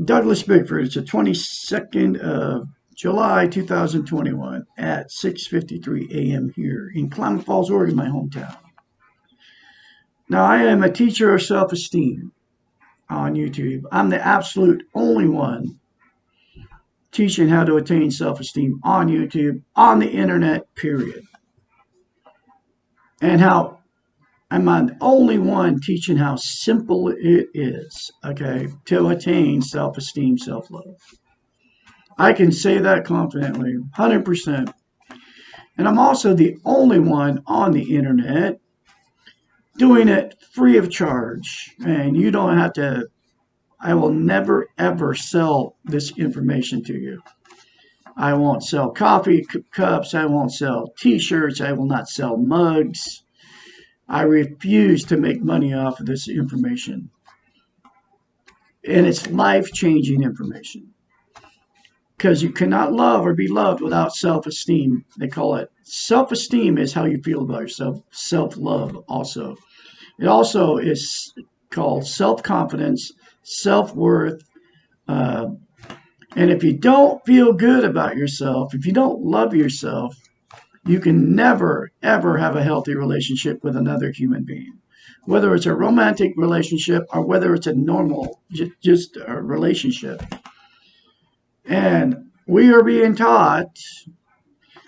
Douglas Bickford. It's the 22nd of July 2021 at 6:53 a.m. here in Klamath Falls, Oregon, my hometown. Now, I am a teacher of self-esteem on YouTube. I'm the absolute only one teaching how to attain self-esteem on YouTube, on the internet, period. And how I'm the only one teaching how simple it is, okay, to attain self-esteem, self-love. I can say that confidently, 100%. And I'm also the only one on the internet doing it free of charge. And you don't have to, I will never ever sell this information to you. I won't sell coffee cups. I won't sell t-shirts. I will not sell mugs. I refuse to make money off of this information. And it's life-changing information. Because you cannot love or be loved without self-esteem. They call it self-esteem is how you feel about yourself. Self-love also. It also is called self-confidence, self-worth. And if you don't feel good about yourself, if you don't love yourself, you can never, ever have a healthy relationship with another human being. Whether it's a romantic relationship or whether it's a normal, just a relationship. And we are being taught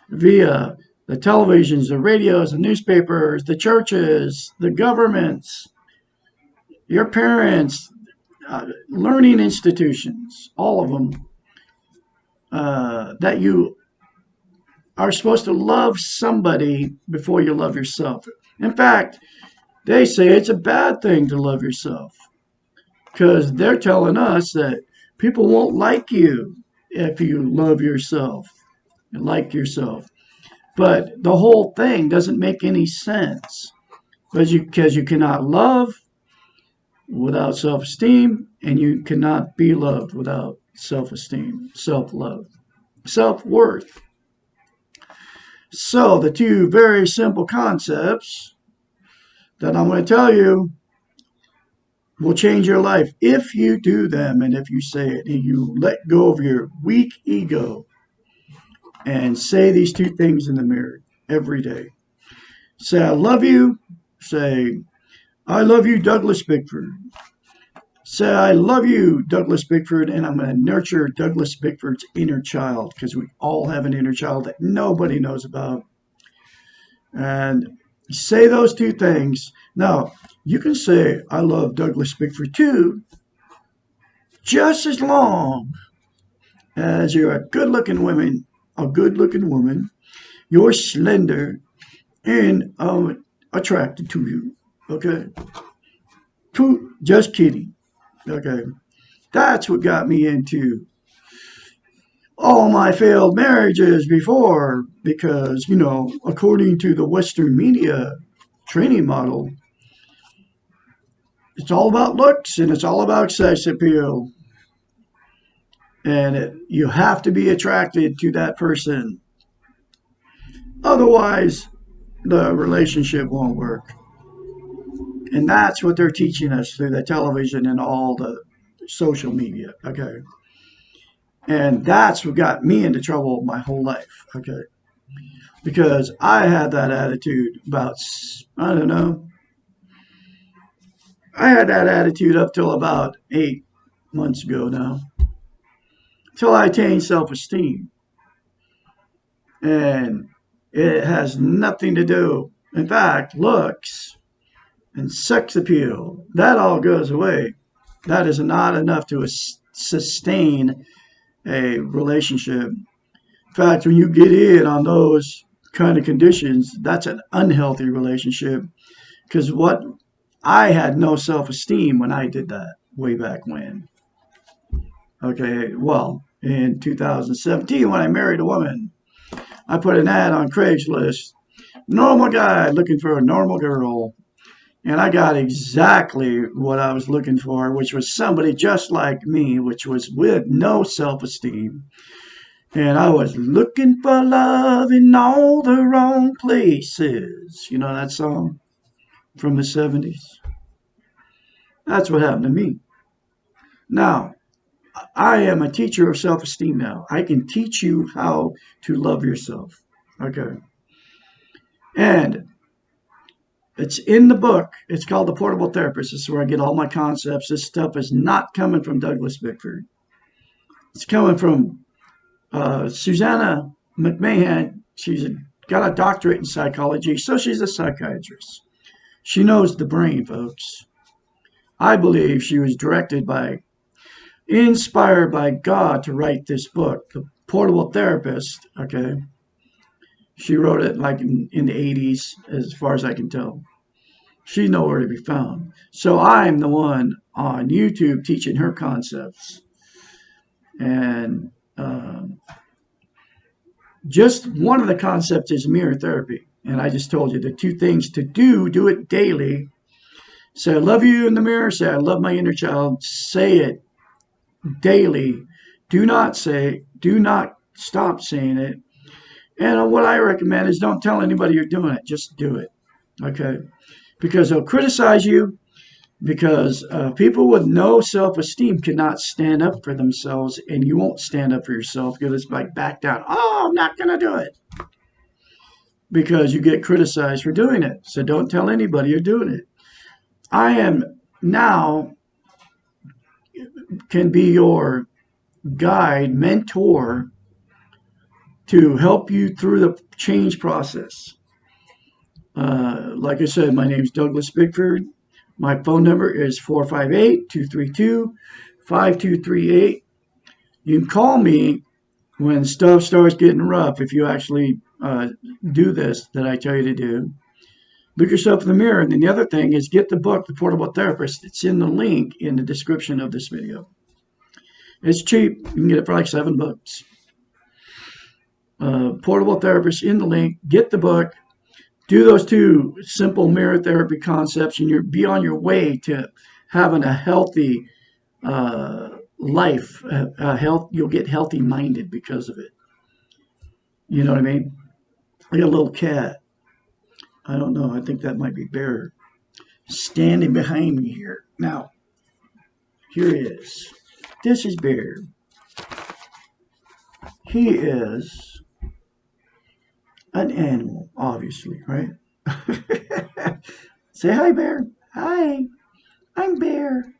via the televisions, the radios, the newspapers, the churches, the governments, your parents, learning institutions, all of them, that you are supposed to love somebody before you love yourself. In fact, they say it's a bad thing to love yourself because they're telling us that people won't like you if you love yourself and like yourself. But the whole thing doesn't make any sense because you cannot love without self-esteem, and you cannot be loved without self-esteem, self-love, self-worth. So the two very simple concepts that I'm going to tell you will change your life if you do them and if you say it and you let go of your weak ego and say these two things in the mirror every day. Say, I love you. Say, I love you, Douglas Bickford. Say, I love you, Douglas Bickford, and I'm going to nurture Douglas Bickford's inner child because we all have an inner child that nobody knows about. And say those two things. Now, you can say, I love Douglas Bickford too, just as long as you're a good-looking woman, you're slender and attracted to you. Okay? Just kidding. Okay? That's what got me into all my failed marriages before because, according to the Western media training model, it's all about looks and it's all about sex appeal. And you have to be attracted to that person. Otherwise, the relationship won't work. And that's what they're teaching us through the television and all the social media. Okay. And that's what got me into trouble my whole life. Okay. Because I had that attitude about, I don't know. I had that attitude up till about 8 months ago now. Till I attained self-esteem. And it has nothing to do, in fact, looks and sex appeal, that all goes away. That is not enough to sustain a relationship. In fact, when you get in on those kind of conditions, that's an unhealthy relationship. Because I had no self-esteem when I did that way back when. Okay, well, in 2017, when I married a woman, I put an ad on Craigslist. Normal guy looking for a normal girl. And I got exactly what I was looking for, which was somebody just like me, which was with no self-esteem. And I was looking for love in all the wrong places. You know that song from the 70s? That's what happened to me. Now, I am a teacher of self-esteem now. I can teach you how to love yourself. Okay. And it's in the book. It's called The Portable Therapist. This is where I get all my concepts. This stuff is not coming from Douglas Bickford. It's coming from Susanna McMahon. She's got a doctorate in psychology, so she's a psychiatrist. She knows the brain, folks. I believe she was inspired by God to write this book, The Portable Therapist. Okay. She wrote it like in the 80s, as far as I can tell. She's nowhere to be found. So I'm the one on YouTube teaching her concepts. And just one of the concepts is mirror therapy. And I just told you the two things to do it daily. Say, I love you in the mirror. Say, I love my inner child. Say it daily. Do not stop saying it. And what I recommend is don't tell anybody you're doing it. Just do it. Okay? Because they'll criticize you. Because people with no self-esteem cannot stand up for themselves, and you won't stand up for yourself because it's like back down. Oh, I'm not going to do it. Because you get criticized for doing it. So don't tell anybody you're doing it. I am now can be your guide, mentor to help you through the change process. Like I said, my name is Douglas Bickford. My phone number is 458-232-5238. You can call me when stuff starts getting rough if you actually do this that I tell you to do. Look yourself in the mirror. And then the other thing is get the book, The Portable Therapist. It's in the link in the description of this video. It's cheap. You can get it for like $7. Portable Therapist in the link. Get the book. Do those two simple mirror therapy concepts, and you'll be on your way to having a healthy life. You'll get healthy minded because of it. You know what I mean? I got a little cat. I don't know. I think that might be Bear standing behind me here. Now, here he is. This is Bear. He is an animal, obviously, right? Say hi, Bear. Hi, I'm Bear.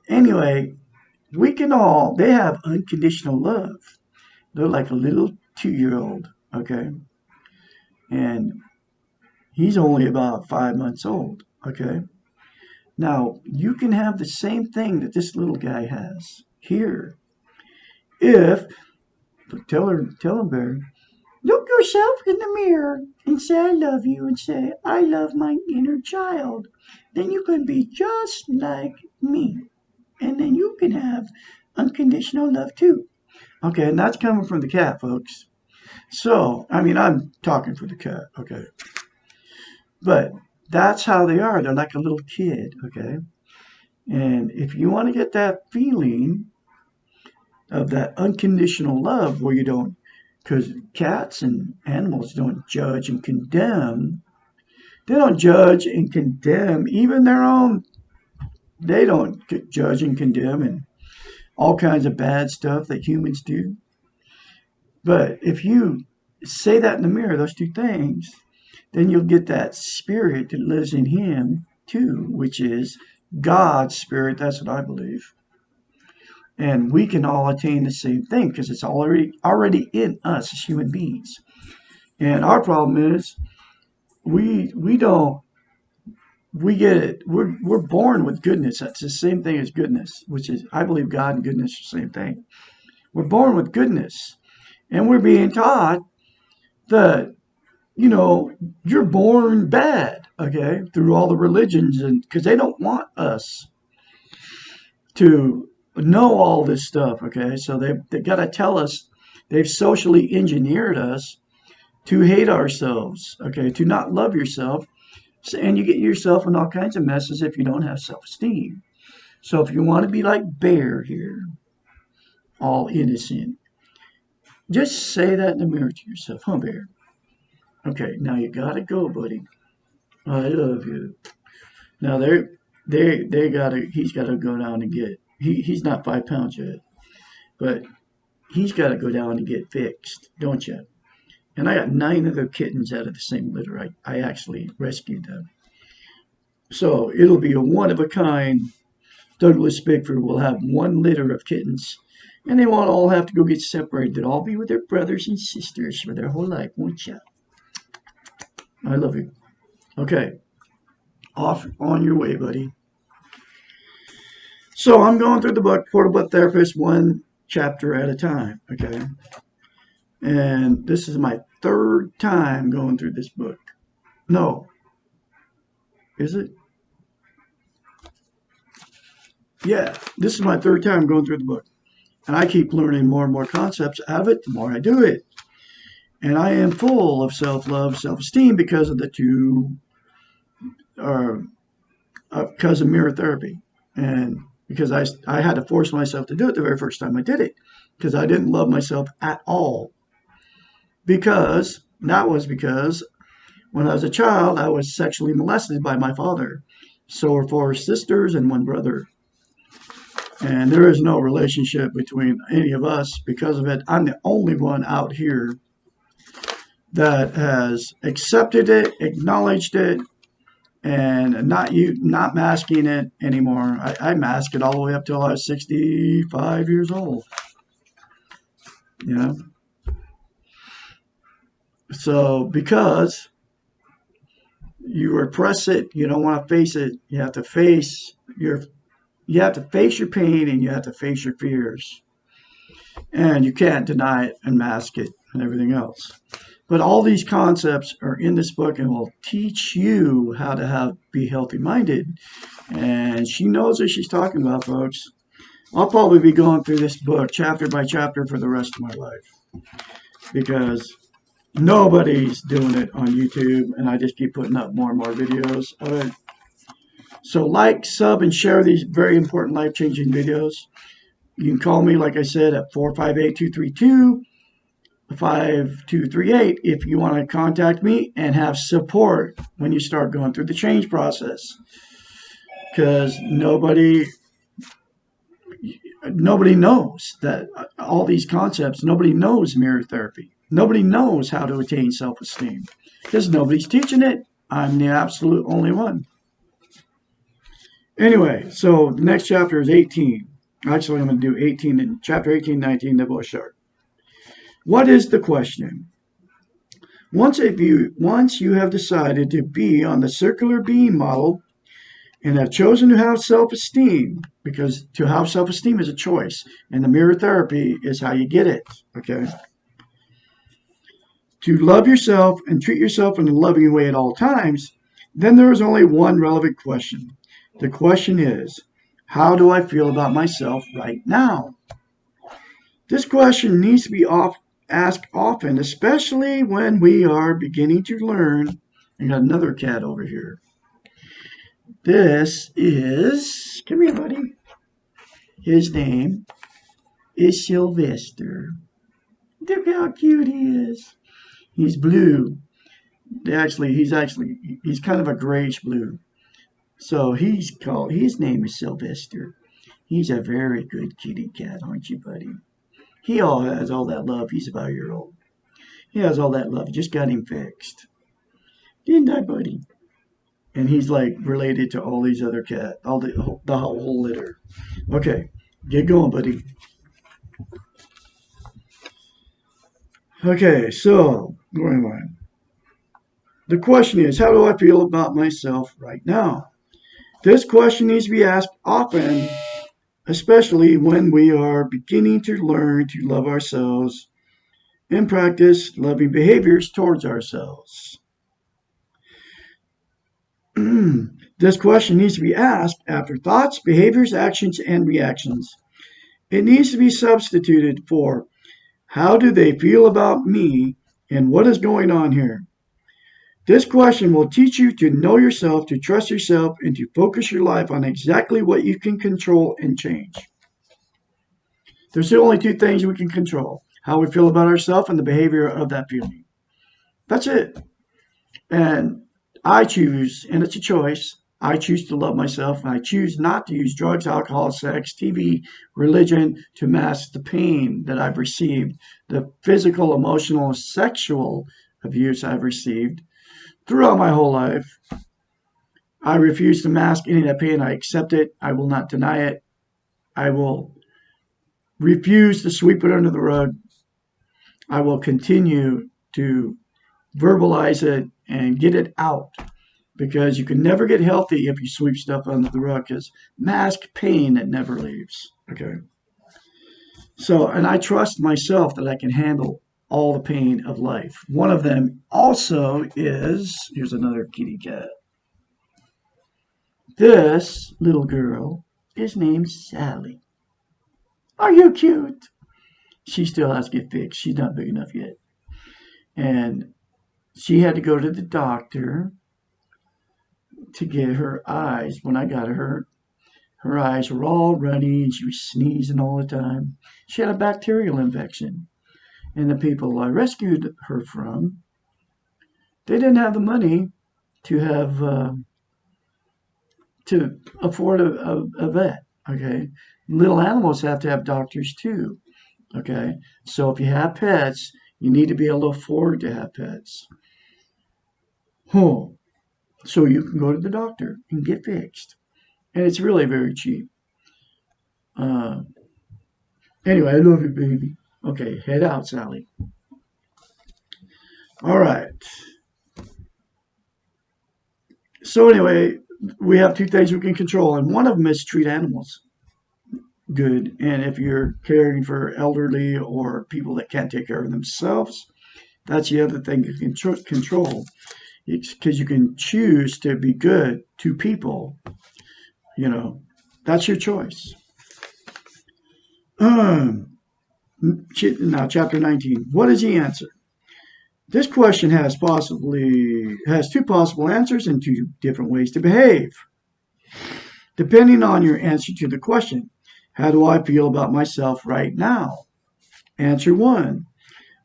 Anyway, they have unconditional love. They're like a little 2-year-old, okay? And he's only about 5 months old, okay? Now, you can have the same thing that this little guy has here. Tell him, Bear, look yourself in the mirror and say, I love you, and say, I love my inner child. Then you can be just like me. And then you can have unconditional love too. Okay, and that's coming from the cat, folks. So, I'm talking for the cat, okay? But that's how they are. They're like a little kid, okay? And if you want to get that feeling of that unconditional love where you don't, because cats and animals don't judge and condemn. They don't judge and condemn even their own. They don't judge and condemn and all kinds of bad stuff that humans do. But if you say that in the mirror, those two things, then you'll get that spirit that lives in him too, which is God's spirit. That's what I believe. And we can all attain the same thing because it's already in us as human beings. And our problem is we get it. We're born with goodness. That's the same thing as goodness, which is, I believe God and goodness are the same thing. We're born with goodness. And we're being taught that, you're born bad, okay, through all the religions, and because they don't want us to know all this stuff, okay? So they got to tell us, they've socially engineered us to hate ourselves, okay, to not love yourself. And you get yourself in all kinds of messes if you don't have self-esteem. So if you want to be like Bear here, all innocent, just say that in the mirror to yourself, huh, Bear? Okay, now you got to go, buddy. I love you. Now he's got to go down and get he's not 5 pounds yet, but he's got to go down and get fixed, don't you? And I got 9 other kittens out of the same litter. I actually rescued them. So it'll be a one-of-a-kind. Douglas Bickford will have 1 litter of kittens, and they won't all have to go get separated. They'll all be with their brothers and sisters for their whole life, won't you? I love you. Okay, off on your way, buddy. So I'm going through the book, Portable Therapist, 1 chapter at a time, okay? And this is my 3rd time going through this book. No. Is it? Yeah, this is my 3rd time going through the book. And I keep learning more and more concepts out of it the more I do it. And I am full of self-love, self-esteem because of the two, because of mirror therapy. And because I had to force myself to do it the very first time I did it. Because I didn't love myself at all. Because when I was a child, I was sexually molested by my father. So were 4 sisters and 1 brother. And there is no relationship between any of us because of it. I'm the only one out here that has accepted it, acknowledged it, and not masking it anymore. I masked it all the way up till I was 65 years old. You know? So because you repress it, you don't want to face it. You have to face your pain, and you have to face your fears. And you can't deny it and mask it and everything else. But all these concepts are in this book and will teach you how to be healthy-minded. And she knows what she's talking about, folks. I'll probably be going through this book chapter by chapter for the rest of my life. Because nobody's doing it on YouTube, and I just keep putting up more and more videos of it. So like, sub, and share these very important life-changing videos. You can call me, like I said, at 458-232-5238 if you want to contact me and have support when you start going through the change process. Because nobody knows that all these concepts. Nobody knows mirror therapy. Nobody knows how to attain self-esteem. Because nobody's teaching it. I'm the absolute only one. Anyway, so the next chapter is 18. Actually, I'm going to do 18 and chapter 18, 19, they're both short. What is the question? Once you have decided to be on the circular being model and have chosen to have self-esteem, because to have self-esteem is a choice, and the mirror therapy is how you get it, okay? To love yourself and treat yourself in a loving way at all times, then there is only one relevant question. The question is, how do I feel about myself right now? This question needs to be asked often, especially when we are beginning to learn. I got another cat over here. This is, come here, buddy. His name is Sylvester. Look how cute he is. He's blue. He's kind of a grayish blue. So his name is Sylvester. He's a very good kitty cat, aren't you, buddy? He has all that love. He's about a year old. He has all that love. Just got him fixed. Didn't I, buddy? And he's like related to all these other cats, the whole litter. Okay, get going, buddy. Okay, so where am I? The question is, how do I feel about myself right now? This question needs to be asked often, especially when we are beginning to learn to love ourselves and practice loving behaviors towards ourselves. This question needs to be asked after thoughts, behaviors, actions, and reactions. It needs to be substituted for, how do they feel about me and what is going on here? This question will teach you to know yourself, to trust yourself, and to focus your life on exactly what you can control and change. There's the only 2 things we can control: how we feel about ourselves and the behavior of that feeling. That's it. And I choose, and it's a choice, I choose to love myself, and I choose not to use drugs, alcohol, sex, TV, religion to mask the pain that I've received, the physical, emotional, and sexual abuse I've received throughout my whole life. I refuse to mask any of that pain. I accept it. I will not deny it. I will refuse to sweep it under the rug. I will continue to verbalize it and get it out, because you can never get healthy if you sweep stuff under the rug, because mask pain, it never leaves. Okay. So, and I trust myself that I can handle all the pain of life. One of them also is, here's another kitty cat. This little girl is named Sally. Are you cute? She still has to get fixed. She's not big enough yet. And she had to go to the doctor to get her eyes. When I got her eyes were all runny and she was sneezing all the time. She had a bacterial infection. And the people I rescued her from, they didn't have the money to have to afford a vet. Okay, little animals have to have doctors too. Okay, so if you have pets, you need to be able to afford to have pets. Oh, so you can go to the doctor and get fixed, and it's really very cheap. Uh, anyway, I love you, baby. Okay, head out, Sally. All right. So anyway, we have two things we can control, and one of them is treat animals good. And if you're caring for elderly or people that can't take care of themselves, that's the other thing you can control. It's because you can choose to be good to people. You know, that's your choice. Now, chapter 19. What is the answer? This question has two possible answers and two different ways to behave. Depending on your answer to the question, how do I feel about myself right now? Answer 1.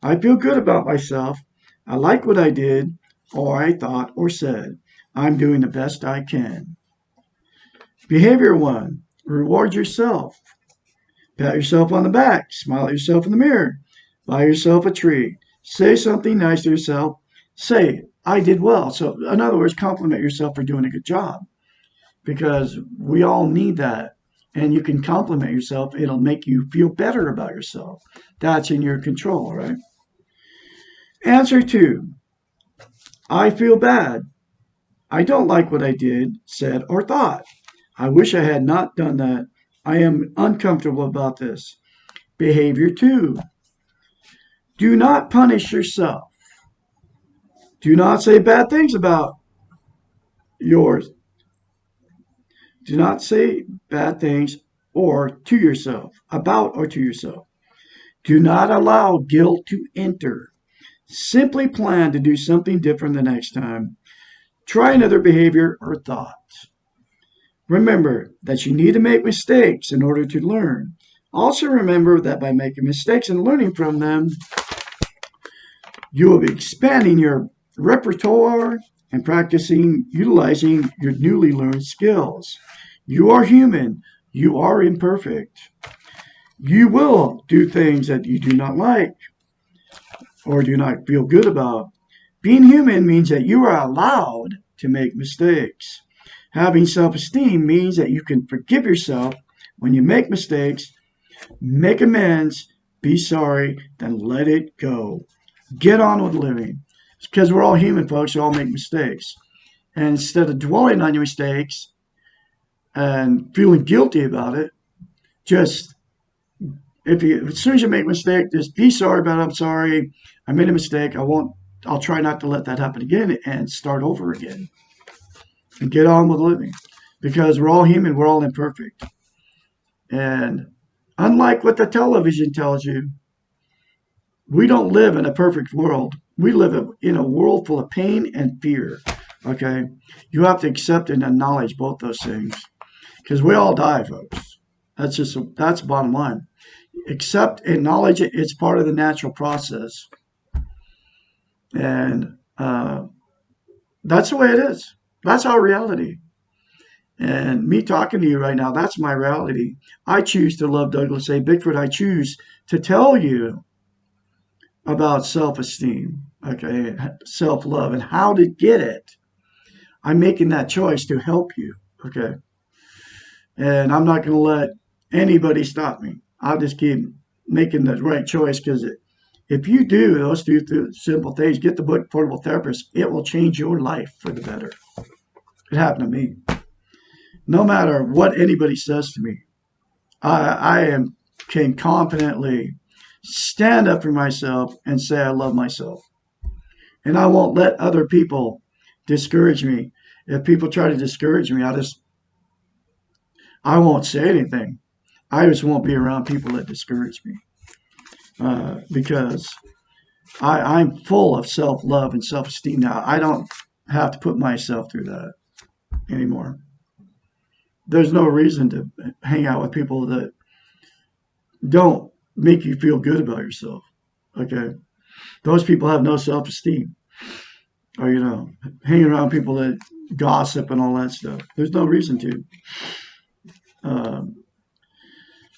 I feel good about myself. I like what I did, or I thought, or said. I'm doing the best I can. Behavior 1. Reward yourself. Pat yourself on the back. Smile at yourself in the mirror. Buy yourself a treat. Say something nice to yourself. Say, I did well. So, in other words, compliment yourself for doing a good job, because we all need that. And you can compliment yourself. It'll make you feel better about yourself. That's in your control, right? Answer 2. I feel bad. I don't like what I did, said, or thought. I wish I had not done that. I am uncomfortable about this. Behavior 2. Do not punish yourself. Do not say bad things about yours. Do not say bad things or to yourself, about or to yourself. Do not allow guilt to enter. Simply plan to do something different the next time. Try another behavior or thought. Remember that you need to make mistakes in order to learn. Also remember that by making mistakes and learning from them, you will be expanding your repertoire and utilizing your newly learned skills. You are human. You are imperfect. You will do things that you do not like or do not feel good about. Being human means that you are allowed to make mistakes. Having self-esteem means that you can forgive yourself when you make mistakes, make amends, be sorry, then let it go. Get on with living. It's because we're all human, folks. We all make mistakes. And instead of dwelling on your mistakes and feeling guilty about it, just as soon as you make a mistake, just be sorry about it. I'm sorry. I made a mistake. I'll try not to let that happen again and start over again. And get on with living. Because we're all human. We're all imperfect. And unlike what the television tells you, we don't live in a perfect world. We live in a world full of pain and fear. Okay? You have to accept and acknowledge both those things. Because we all die, folks. That's bottom line. Accept, acknowledge it. It's part of the natural process. And that's the way it is. That's our reality. And me talking to you right now, that's my reality. I choose to love Douglas A. Bickford. I choose to tell you about self-esteem, okay, self-love, and how to get it. I'm making that choice to help you, okay? And I'm not going to let anybody stop me. I'll just keep making the right choice because if you do those two simple things, get the book Portable Therapist, it will change your life for the better. It happened to me. No matter what anybody says to me, can confidently stand up for myself and say I love myself. And I won't let other people discourage me. If people try to discourage me, I won't say anything. I just won't be around people that discourage me because I'm full of self-love and self-esteem now. I don't have to put myself through that anymore. There's no reason to hang out with people that don't make you feel good about yourself. Okay, those people have no self-esteem, or hanging around people that gossip and all that stuff. There's no reason to,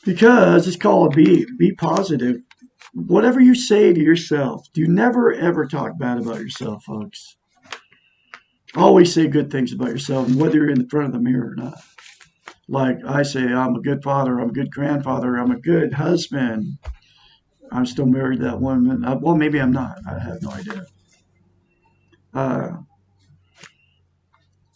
because it's called be positive. Whatever you say to yourself, do never ever talk bad about yourself, folks. Always say good things about yourself, whether you're in the front of the mirror or not. Like I say, I'm a good father, I'm a good grandfather, I'm a good husband. I'm still married to that woman. Well, maybe I'm not. I have no idea. Uh,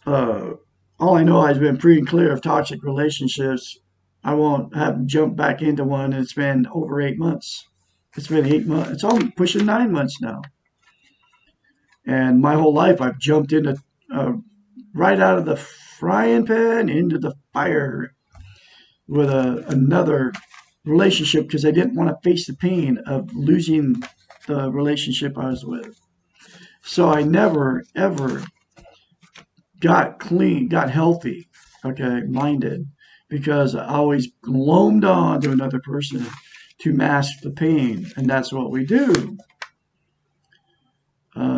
uh, all I know, I've been free and clear of toxic relationships. I won't have jumped back into one. It's been over 8 months. It's been 8 months. It's only pushing 9 months now. And my whole life, I've jumped into right out of the frying pan into the fire with another relationship because I didn't want to face the pain of losing the relationship I was with. So I never, ever got clean, got healthy, okay, minded, because I always glommed on to another person to mask the pain. And that's what we do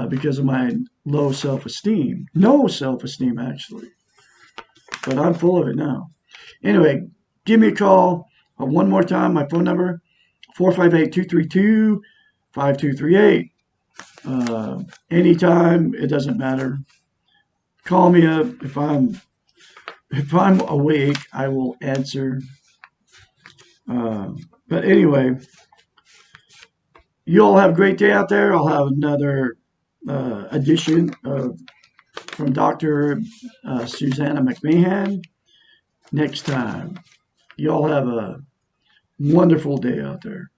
because of my low self-esteem. No self-esteem, actually. But I'm full of it now. Anyway, give me a call. One more time, my phone number, 458-232-5238. Anytime, it doesn't matter. Call me up. If I'm awake, I will answer. But anyway, you all have a great day out there. I'll have another edition from Dr. Susanna McMahon next time. You all have a wonderful day out there.